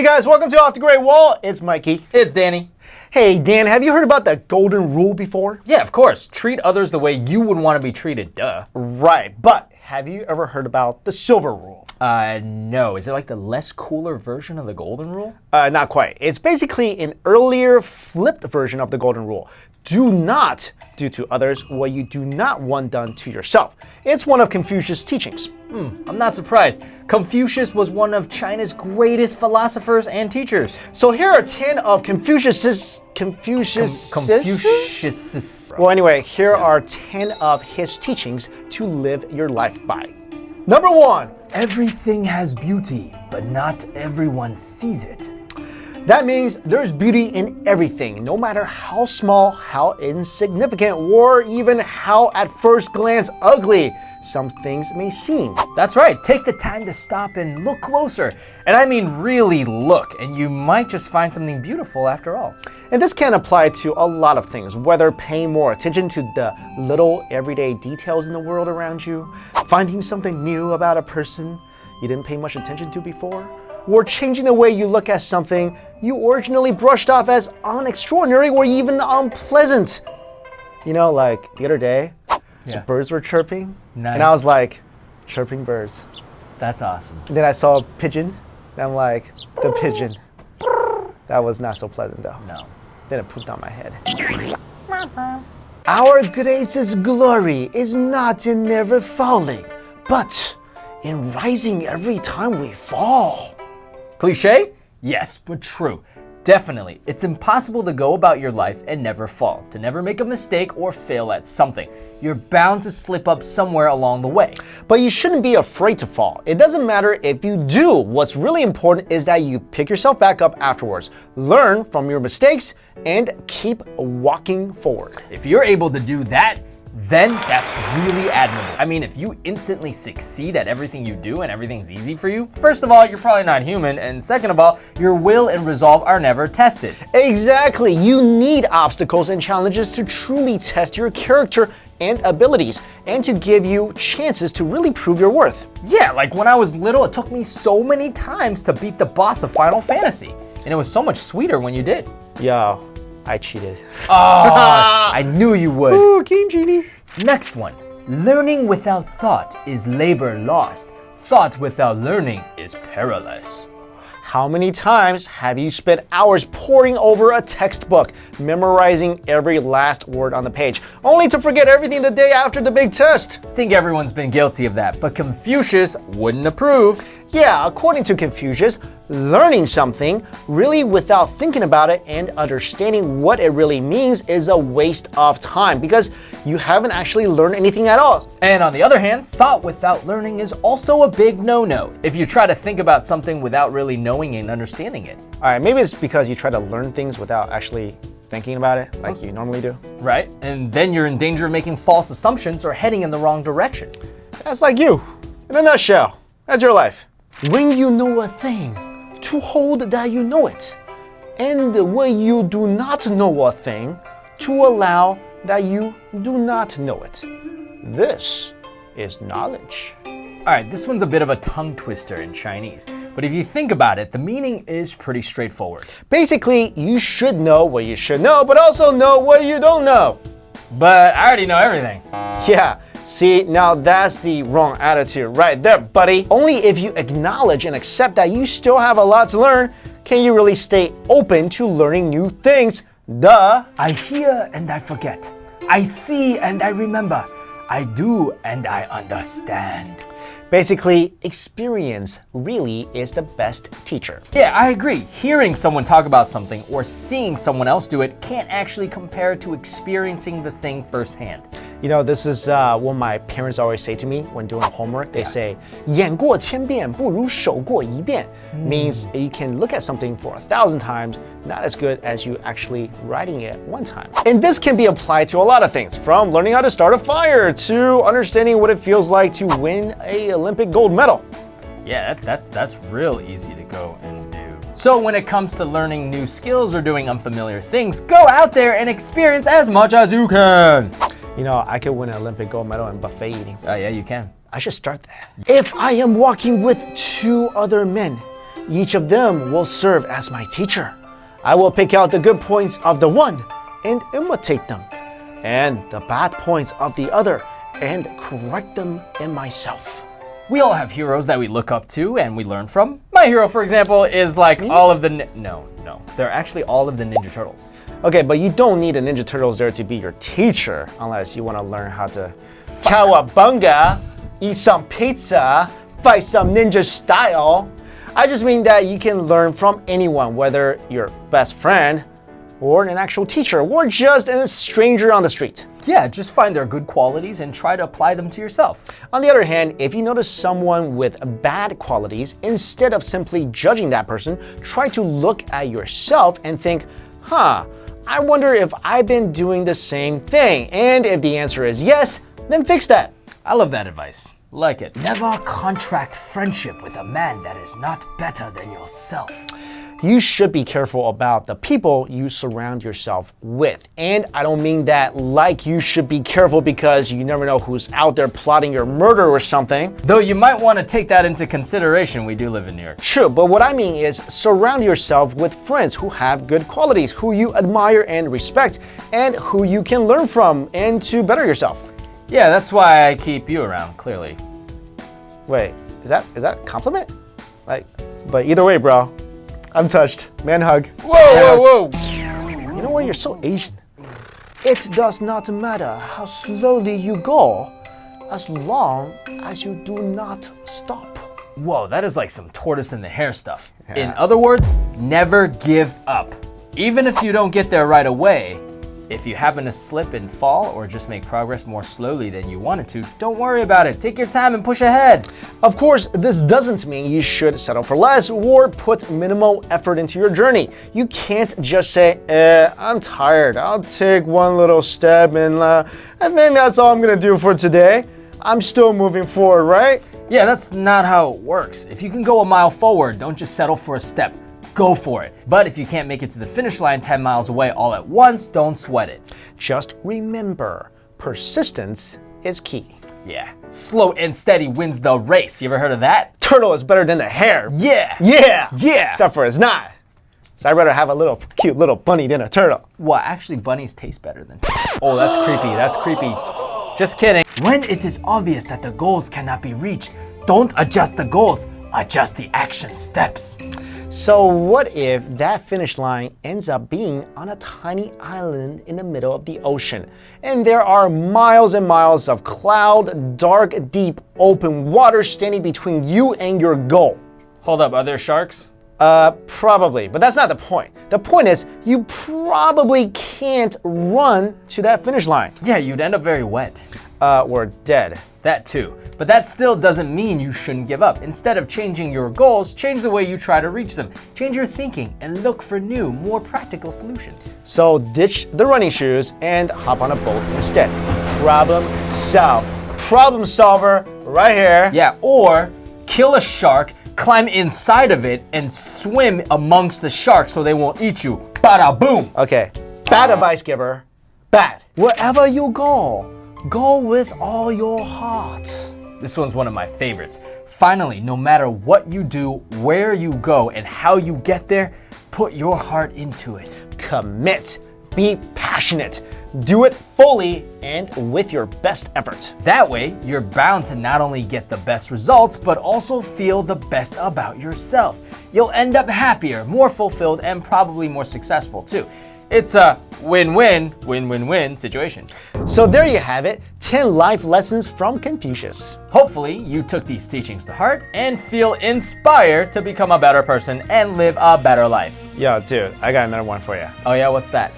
Hey guys, welcome to Off the Great Wall. It's Mikey. It's Danny. Hey Dan, have you heard about the golden rule before? Yeah, of course. Treat others the way you would want to be treated, duh. Right, but have you ever heard about the silver rule? No. Is it like the less cooler version of the golden rule? Not quite. It's basically an earlier flipped version of the golden rule. Do not do to others what you do not want done to yourself. It's one of Confucius' teachings. I'm not surprised. Confucius was one of China's greatest philosophers and teachers. So here are 10 of Confucius's. Well, anyway, here are 10 of his teachings to live your life by. Number 1. Everything has beauty, but not everyone sees it. That means there's beauty in everything, no matter how small, how insignificant, or even how at first glance ugly some things may seem. That's right. Take the time to stop and look closer. And I mean really look, and you might just find something beautiful after all. And this can apply to a lot of things, whether paying more attention to the little everyday details in the world around you, finding something new about a person you didn't pay much attention to before, or changing the way you look at something you originally brushed off as unextraordinary or even unpleasant. You know, like the other day, the birds were chirping, and I was like, chirping birds. That's awesome. And then I saw a pigeon, and I'm like, the pigeon. That was not so pleasant though. No. Then it pooped on my head. Our grace's glory is not in never falling, but in rising every time we fall. Cliche? Yes, but true. Definitely. It's impossible to go about your life and never fall, to never make a mistake or fail at something. You're bound to slip up somewhere along the way. But you shouldn't be afraid to fall. It doesn't matter if you do. What's really important is that you pick yourself back up afterwards, learn from your mistakes, and keep walking forward. If you're able to do that, then that's really admirable. I mean, if you instantly succeed at everything you do and everything's easy for you, first of all, you're probably not human, and second of all, your will and resolve are never tested. Exactly. You need obstacles and challenges to truly test your character and abilities, and to give you chances to really prove your worth. Yeah, like when I was little, it took me so many times to beat the boss of Final Fantasy, and it was so much sweeter when you did. Yo, I cheated. Oh, I knew you would. Ooh, Game Genie. Next one. Learning without thought is labor lost. Thought without learning is perilous. How many times have you spent hours poring over a textbook, memorizing every last word on the page, only to forget everything the day after the big test? I think everyone's been guilty of that, but Confucius wouldn't approve. Yeah, according to Confucius, learning something really without thinking about it and understanding what it really means is a waste of time because you haven't actually learned anything at all. And on the other hand, thought without learning is also a big no-no. If you try to think about something without really knowing and understanding it. All right, maybe it's because you try to learn things without actually thinking about it like you normally do. Right, and then you're in danger of making false assumptions or heading in the wrong direction. That's like you, in a nutshell. That's your life. When you know a thing, to hold that you know it. And when you do not know a thing, to allow that you do not know it. This is knowledge. All right, this one's a bit of a tongue twister in Chinese, but if you think about it, the meaning is pretty straightforward. Basically, you should know what you should know, but also know what you don't know. But I already know everything. Yeah. See, now that's the wrong attitude right there, buddy. Only if you acknowledge and accept that you still have a lot to learn can you really stay open to learning new things. Duh. I hear and I forget. I see and I remember. I do and I understand. Basically, experience really is the best teacher. Yeah, I agree. Hearing someone talk about something or seeing someone else do it can't actually compare to experiencing the thing firsthand. You know, this is what my parents always say to me when doing homework. They say, 眼过千遍不如手过一遍. Means you can look at something for 1,000 times, not as good as you actually writing it one time. And this can be applied to a lot of things, from learning how to start a fire to understanding what it feels like to win an Olympic gold medal. Yeah, that's real easy to go and do. So when it comes to learning new skills or doing unfamiliar things, go out there and experience as much as you can. You know, I could win an Olympic gold medal in buffet eating. Oh yeah, you can. I should start that. If I am walking with 2 other men, Each of them will serve as my teacher. I will pick out the good points of the one and imitate them, and the bad points of the other and correct them in myself. We all have heroes that we look up to and we learn from. My hero, for example, is like all of the... No. They're actually all of the Ninja Turtles. Okay, but you don't need the Ninja Turtles there to be your teacher unless you want to learn how to cowabunga, eat some pizza, fight some ninja style. I just mean that you can learn from anyone, whether your best friend or an actual teacher or just a stranger on the street. Yeah, just find their good qualities and try to apply them to yourself. On the other hand, if you notice someone with bad qualities, instead of simply judging that person, try to look at yourself and think, I wonder if I've been doing the same thing. And if the answer is yes, then fix that. I love that advice. Like it. Never contract friendship with a man that is not better than yourself. You should be careful about the people you surround yourself with. And I don't mean that like you should be careful because you never know who's out there plotting your murder or something. Though you might want to take that into consideration. We do live in New York. True, but what I mean is surround yourself with friends who have good qualities, who you admire and respect, and who you can learn from and to better yourself. Yeah, that's why I keep you around, clearly. Wait, is that a compliment? But either way, bro. I'm touched. Man hug. Whoa. You know what? You're so Asian. It does not matter how slowly you go, as long as you do not stop. Whoa, that is like some tortoise in the hare stuff. Yeah. In other words, never give up. Even if you don't get there right away, if you happen to slip and fall or just make progress more slowly than you wanted to, don't worry about it. Take your time and push ahead. Of course, this doesn't mean you should settle for less or put minimal effort into your journey. You can't just say, I'm tired. I'll take one little step and I think that's all I'm gonna do for today. I'm still moving forward, right? Yeah, that's not how it works. If you can go a mile forward, don't just settle for a step. Go for it. But if you can't make it to the finish line 10 miles away all at once, don't sweat it. Just remember, persistence is key. Yeah. Slow and steady wins the race. You ever heard of that? Turtle is better than the hare. Yeah. Except for it's not. So I'd rather have a cute little bunny than a turtle. Well, actually, bunnies taste better than turtles. Oh, that's creepy. Just kidding. When it is obvious that the goals cannot be reached, don't adjust the goals. Adjust the action steps. So what if that finish line ends up being on a tiny island in the middle of the ocean, and there are miles and miles of cloud, dark, deep, open water standing between you and your goal? Hold up, are there sharks? Probably, but that's not the point. The point is, you probably can't run to that finish line. Yeah, you'd end up very wet. Or dead. That too. But that still doesn't mean you shouldn't give up. Instead of changing your goals, change the way you try to reach them. Change your thinking and look for new, more practical solutions. So ditch the running shoes and hop on a boat instead. Problem solved. Problem solver right here. Yeah, or kill a shark, climb inside of it, and swim amongst the sharks so they won't eat you. Bada boom! Okay, bad advice giver. Bad. Wherever you go with all your heart. This one's one of my favorites. Finally, no matter what you do, where you go, and how you get there, put your heart into it. Commit. Be passionate. Do it fully and with your best effort. That way, you're bound to not only get the best results, but also feel the best about yourself. You'll end up happier, more fulfilled, and probably more successful too. It's a win-win, win-win-win situation. So there you have it, 10 life lessons from Confucius. Hopefully, you took these teachings to heart and feel inspired to become a better person and live a better life. Yo, dude, I got another one for you. Oh yeah, what's that?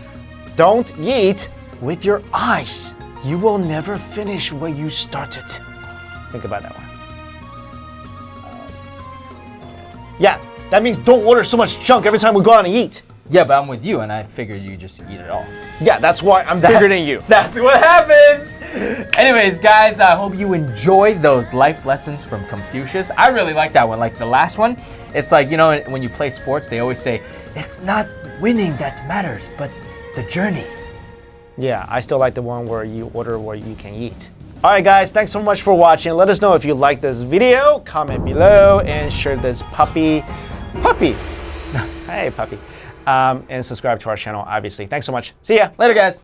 Don't eat with your eyes. You will never finish where you started. Think about that one. Yeah, that means don't order so much junk every time we go out and eat. Yeah, but I'm with you, and I figured you just eat it all. Yeah, that's why I'm bigger than you. That's what happens! Anyways, guys, I hope you enjoyed those life lessons from Confucius. I really like that one. Like the last one, it's like, you know, when you play sports, they always say, it's not winning that matters, but the journey. Yeah, I still like the one where you order what you can eat. Alright guys, thanks so much for watching. Let us know if you liked this video, comment below, and share this puppy Puppy. Hey, puppy. And subscribe to our channel, obviously. Thanks so much. See ya. Later, guys.